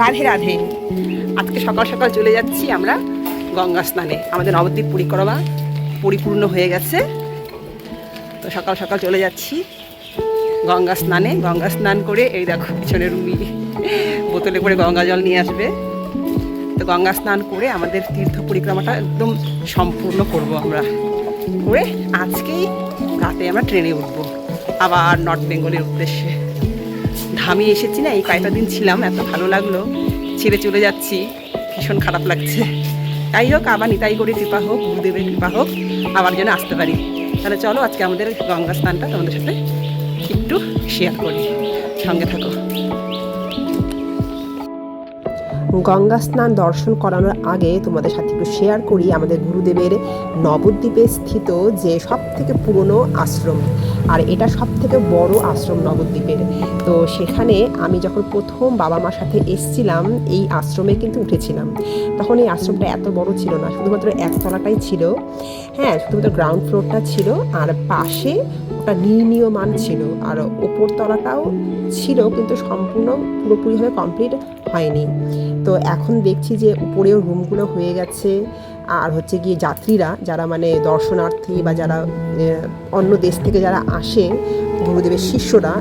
রাধে রাধে। আজকে সকাল সকাল চলে যাচ্ছি আমরা গঙ্গা স্নানে। আমাদের নবদ্বীপ পরিক্রমা পরিপূর্ণ হয়ে গেছে, তো সকাল সকাল চলে যাচ্ছি গঙ্গা স্নানে। গঙ্গা স্নান করে এই দেখো পিছনে রুমি বোতলে করে গঙ্গা জল নিয়ে আসবে। তো গঙ্গা স্নান করে আমাদের তীর্থ পরিক্রমাটা একদম সম্পূর্ণ করব আমরা। করে আজকেই রাতে আমরা ট্রেনে উঠবো আবার নর্থ বেঙ্গলের উদ্দেশ্যে। ধামে এসেছি না, এই কয়েকটা দিন ছিলাম, এত ভালো লাগলো, ছেড়ে চলে যাচ্ছি, ভীষণ খারাপ লাগছে। যাই হোক, আবার নিতাই করে কৃপা হোক, গুরুদেবের কৃপা হোক, আবার যেন আসতে পারি। তাহলে চলো আজকে আমাদের গঙ্গা স্নানটা তোমাদের সাথে একটু শেয়ার করি, সঙ্গে থাকো। গঙ্গা স্নান দর্শন করানোর আগে তোমাদের সাথে একটু শেয়ার করি আমাদের গুরুদেবের নবদ্বীপে স্থিত যে সব থেকে পুরনো আশ্রম, আর এটা সব থেকে বড় আশ্রম নবদ্বীপের। তো সেখানে আমি যখন প্রথম বাবা মার সাথে এসছিলাম, এই আশ্রমে কিন্তু উঠেছিলাম। তখন এই আশ্রমটা এত বড় ছিল না, শুধুমাত্র একতলাটাই ছিল। হ্যাঁ, শুধুমাত্র গ্রাউন্ড ফ্লোরটা ছিল, আর পাশে ওটা নির্মীয়মান ছিল, আর ওপর তলাটাও ছিল, কিন্তু সম্পূর্ণ পুরোপুরিভাবে কমপ্লিট হয়নি। তো এখন দেখছি যে উপরেও রুমগুলো হয়ে গেছে, আর হচ্ছে গিয়ে যাত্রীরা যারা মানে দর্শনার্থী বা যারা অন্য দেশ থেকে যারা আসে, গুরুদেবের শিষ্যরা,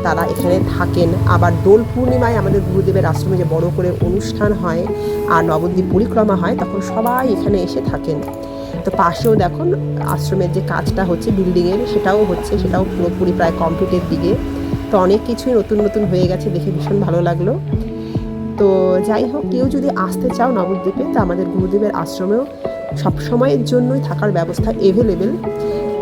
তারা এখানে থাকেন। আবার দোল পূর্ণিমায় আমাদের গুরুদেবের আশ্রমে যে বড় করে অনুষ্ঠান হয় আর নবদ্বীপ পরিক্রমা হয়, তখন সবাই এখানে এসে থাকেন। তো পাশেও দেখুন আশ্রমের যে কাজটা হচ্ছে বিল্ডিংয়ের, সেটাও হচ্ছে, সেটাও পুরোপুরি প্রায় কমপ্লিটের দিকে। তো অনেক কিছুই নতুন নতুন হয়ে গেছে, দেখে ভীষণ ভালো লাগলো। তো যাই হোক, কেউ যদি আসতে চাও নবদ্বীপে, তা আমাদের গুরুদেবের আশ্রমেও সবসময়ের জন্যই থাকার ব্যবস্থা এভেলেবেল।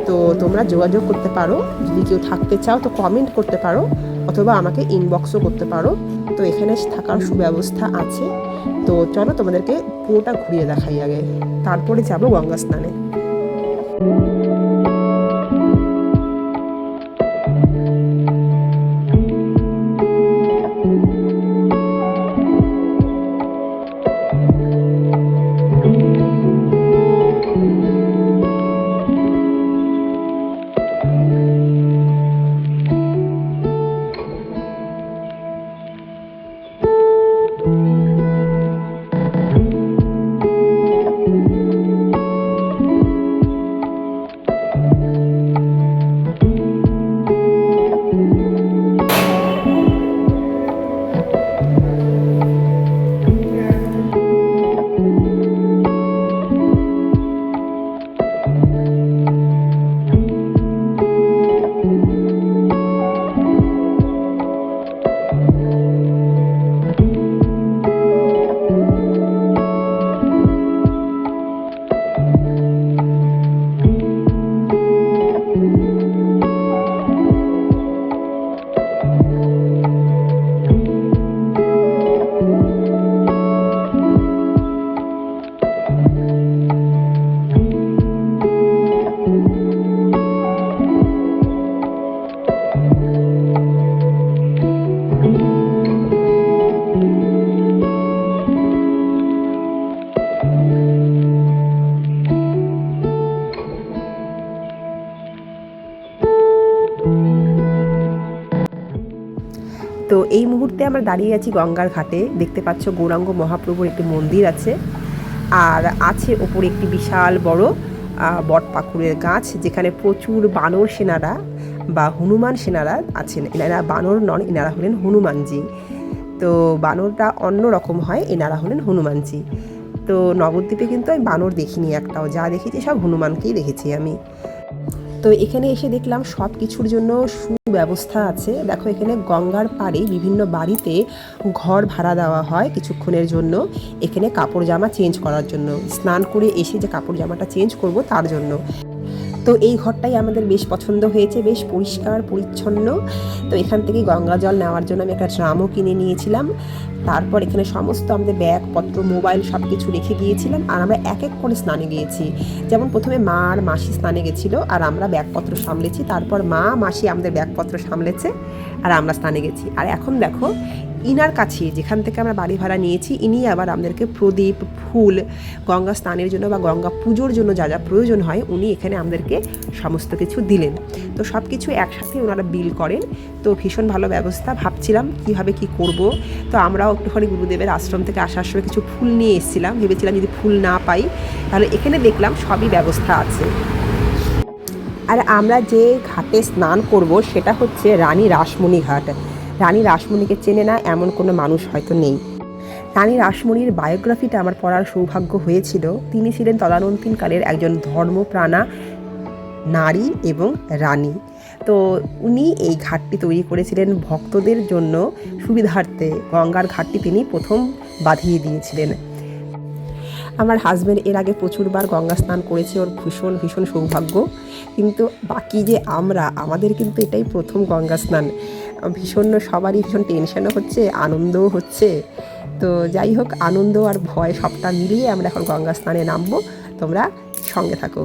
তো তোমরা যোগাযোগ করতে পারো, যদি কেউ থাকতে চাও তো কমেন্ট করতে পারো, অথবা আমাকে ইনবক্সও করতে পারো। তো এখানে থাকার সুব্যবস্থা আছে। তো চলো তোমাদেরকে পুরোটা ঘুরিয়ে দেখাই আগে, তারপরে যাবো গঙ্গা স্নানে। তো এই মুহূর্তে আমরা দাঁড়িয়ে আছি গঙ্গার ঘাটে। দেখতে পাচ্ছ গৌরাঙ্গ মহাপ্রভুর একটি মন্দির আছে, আর আছে ওপরে একটি বিশাল বড় বটপাকুড়ের গাছ, যেখানে প্রচুর বানর সেনারা বা হনুমান সেনারা আছেন। এনারা বানর নন, এনারা হলেন হনুমানজি। তো বানরটা অন্য রকম হয়, এনারা হলেন হনুমানজি। তো নবদ্বীপে কিন্তু আমি বানর দেখিনি একটাও, যা দেখেছি সব হনুমানকেই দেখেছি আমি। তো এখানে এসে দেখলাম সব কিছুর জন্য সুব্যবস্থা আছে। দেখো, এখানে গঙ্গার পাড়ে বিভিন্ন বাড়িতে ঘর ভাড়া দেওয়া হয় কিছুক্ষণের জন্য, এখানে কাপড় জামা চেঞ্জ করার জন্য, স্নান করে এসে যে কাপড় জামাটা চেঞ্জ করব তার জন্য। তো এই ঘরটাই আমাদের বেশ পছন্দ হয়েছে, বেশ পরিষ্কার পরিচ্ছন্ন। তো এখান থেকে গঙ্গা জল নেওয়ার জন্য আমি একটা ড্রামও কিনে নিয়েছিলাম। তারপর এখানে সমস্ত আমাদের ব্যাগপত্র, মোবাইল সব কিছু রেখে গিয়েছিলাম, আর আমরা এক এক করে স্নানে গিয়েছি। যেমন প্রথমে মা আর মাসি স্নানে গেছিলো, আর আমরা ব্যাগপত্র সামলেছি। তারপর মা মাসি আমাদের ব্যাগপত্র সামলেছে, আর আমরা স্নানে গেছি। আর এখন দেখো ইনার কাছে যেখান থেকে আমরা বাড়ি ভাড়া নিয়েছি, ইনি আবার আমাদেরকে প্রদীপ, ফুল, গঙ্গা স্নানের জন্য বা গঙ্গা পুজোর জন্য যা যা প্রয়োজন হয় উনি এখানে আমাদেরকে সমস্ত কিছু দিলেন। তো সব কিছু একসাথে ওনারা বিল করেন। তো ভীষণ ভালো ব্যবস্থা। ভাবছিলাম কীভাবে কি করব। তো আমরাও একটুখানি গুরুদেবের আশ্রম থেকে আসার সময় কিছু ফুল নিয়ে এসেছিলাম, ভেবেছিলাম যদি ফুল না পাই তাহলে এখানে দেখলাম সবই ব্যবস্থা আছে। আর আমরা যে ঘাটে স্নান করব সেটা হচ্ছে রানী রাসমণি ঘাট। রানী রাসমণিকে চেনে না এমন কোনো মানুষ হয়তো নেই। রানী রাসমণির বায়োগ্রাফিটা আমার পড়ার সৌভাগ্য হয়েছিল। তিনি ছিলেন তদানীন্তনকালের একজন ধর্মপ্রাণা নারী এবং রানী। তো উনি এই ঘাটটি তৈরি করেছিলেন ভক্তদের জন্য সুবিধার্থে। গঙ্গার ঘাটটি তিনি প্রথম বাঁধিয়ে দিয়েছিলেন। আমার হাজব্যান্ড এর আগে প্রচুরবার গঙ্গা স্নান করেছে, ওর ভীষণ ভীষণ সৌভাগ্য। কিন্তু বাকি যে আমাদের কিন্তু এটাই প্রথম গঙ্গা স্নান। ভীষণ সবারই ভীষণ টেনশনও হচ্ছে, আনন্দও হচ্ছে। তো যাই হোক, আনন্দ আর ভয় সবটা মিলিয়ে আমরা এখন গঙ্গা স্নানে নামবো। তোমরা সঙ্গে থাকো।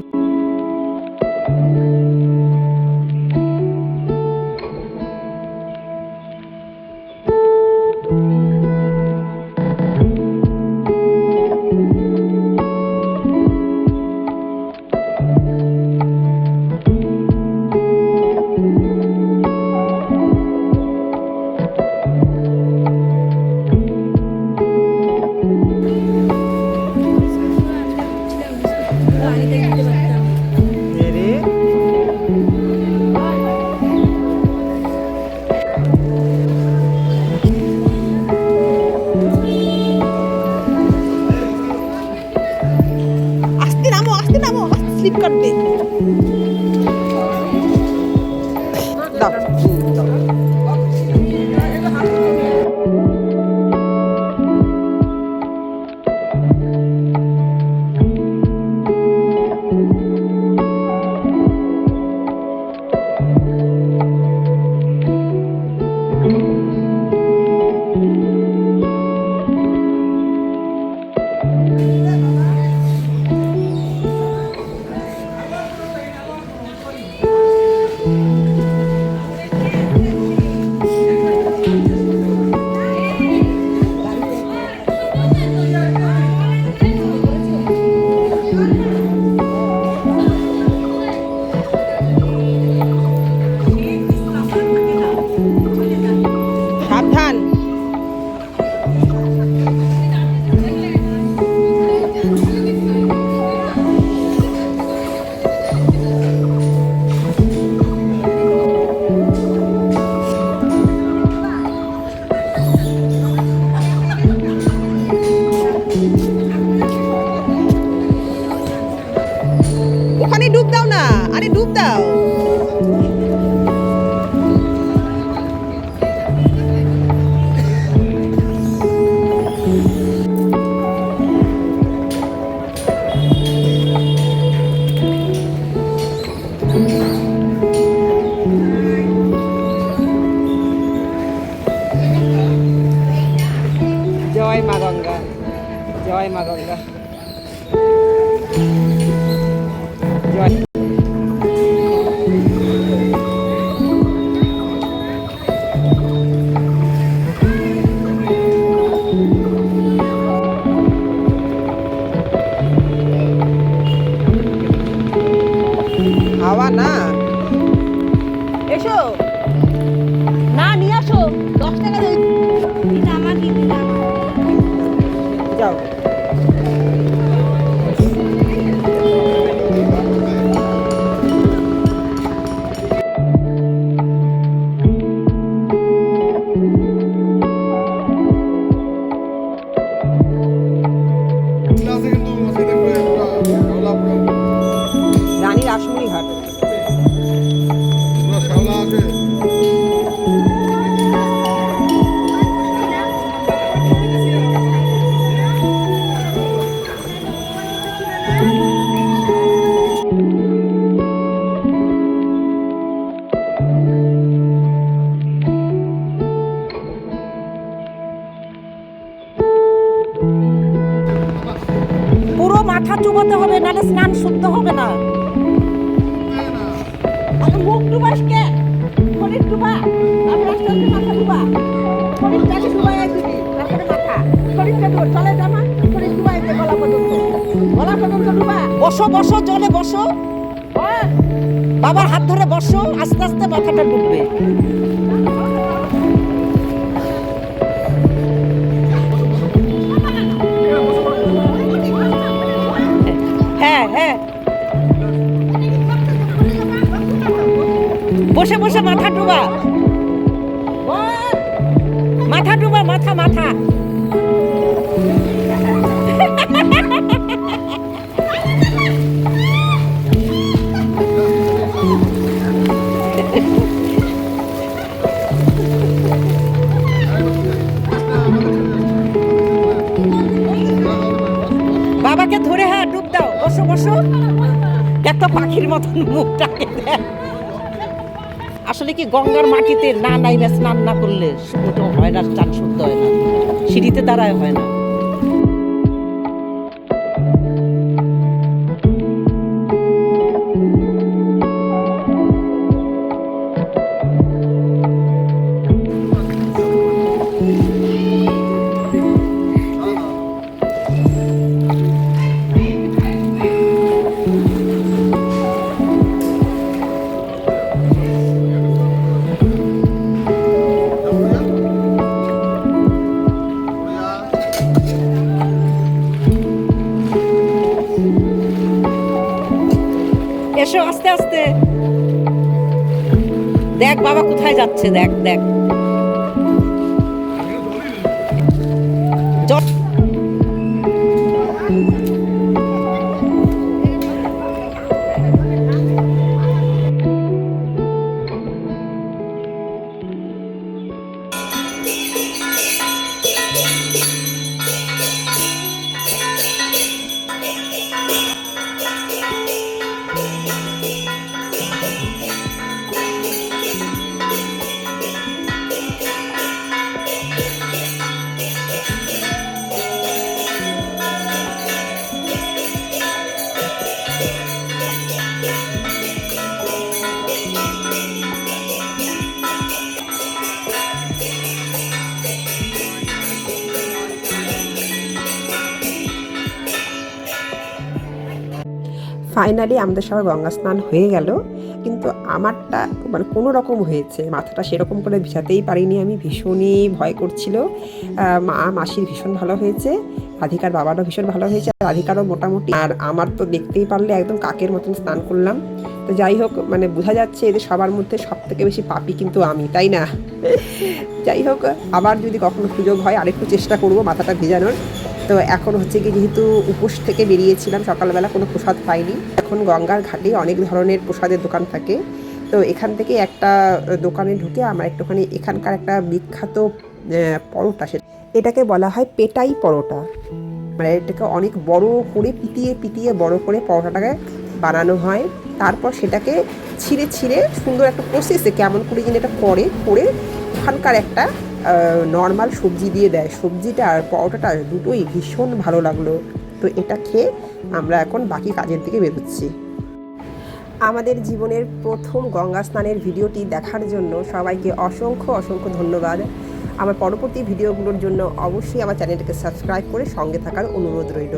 স্লিপ কাটবে। ওখানে ডুব দাও না, আরে ডুব দাও। জয় মা গঙ্গা, জয় মা গঙ্গা, জয়। হাওয়া না, এসো না, নিয়ে আসো, 10 টাকা দেই। যাও। রানী রাসমণি ঘাট। পুরো মাথা চুবাতে হবে, নাহলে স্নান শুদ্ধ হবে না। মুখ ডুবাস কে? শরীর ডুবা, তারপর আস্তে আস্তে মাথা ডুবা, শরীর চালি ডুবা। বসো বসো, জলে বসো, বাবার হাত ধরে বসো, আস্তে আস্তে মাথাটা ডুববে। হ্যাঁ হ্যাঁ, বসে বসে মাথা ডুবা, মাথা ডুবা, মাথা মাথা। বাবাকে ধরে হ্যাঁ ডুব দাও, বসো বসো, একটা পাখির মতন মুখটাকে দেখ। আসলে কি গঙ্গার মাটিতে না নাইবে স্নান না করলে ওটা হয় না, চান শুদ্ধ হয় না, সিঁড়িতে দাঁড়ায় হয় না। এসো আস্তে আস্তে, দেখ বাবা কোথায় যাচ্ছে, দেখ দেখ। ফাইনালি আমাদের সবার গঙ্গা স্নান হয়ে গেল, কিন্তু আমারটা মানে কোনো রকম হয়েছে, মাথাটা সেরকম করে ভিজাতেই পারিনি আমি, ভীষণই ভয় করছিল। মা মাসির ভীষণ ভালো হয়েছে, রাধিকার বাবারও ভীষণ ভালো হয়েছে, রাধিকারও মোটামুটি, আর আমার তো দেখতেই পারলে একদম কাকের মতন স্নান করলাম। তো যাই হোক, মানে বোঝা যাচ্ছে এদের সবার মধ্যে সব থেকে বেশি পাপী কিন্তু আমি, তাই না? যাই হোক, আবার যদি কখনো সুযোগ হয় আরেকটু চেষ্টা করব মাথাটা ভেজানোর। তো এখন হচ্ছে কি, যেহেতু উপোস থেকে বেরিয়েছিলাম, সকালবেলা কোনো প্রসাদ পাইনি। এখন গঙ্গার ঘাটে অনেক ধরনের প্রসাদের দোকান থাকে, তো এখান থেকে একটা দোকানে ঢুকে আমরা একটুখানি এখানকার একটা বিখ্যাত পরোটা, এটাকে বলা হয় পেটাই পরোটা, মানে এটাকে অনেক বড় করে পিটিয়ে পিটিয়ে বড় করে পরোটাটাকে বানানো হয়। তারপর সেটাকে ছিঁড়ে ছিঁড়ে সুন্দর একটা প্রসেসে কেমন করে যেন এটা করে ওখানকার একটা নর্মাল সবজি দিয়ে দেয়। সবজিটা আর পরোটাটা দুটোই ভীষণ ভালো লাগলো। তো এটা খেয়ে আমরা এখন বাকি কাজের দিকে বেরোচ্ছি। আমাদের জীবনের প্রথম গঙ্গা স্নানের ভিডিওটি দেখার জন্য সবাইকে অসংখ্য অসংখ্য ধন্যবাদ। আমার পরবর্তী ভিডিওগুলোর জন্য অবশ্যই আমার চ্যানেলটাকে সাবস্ক্রাইব করে সঙ্গে থাকার অনুরোধ রইল।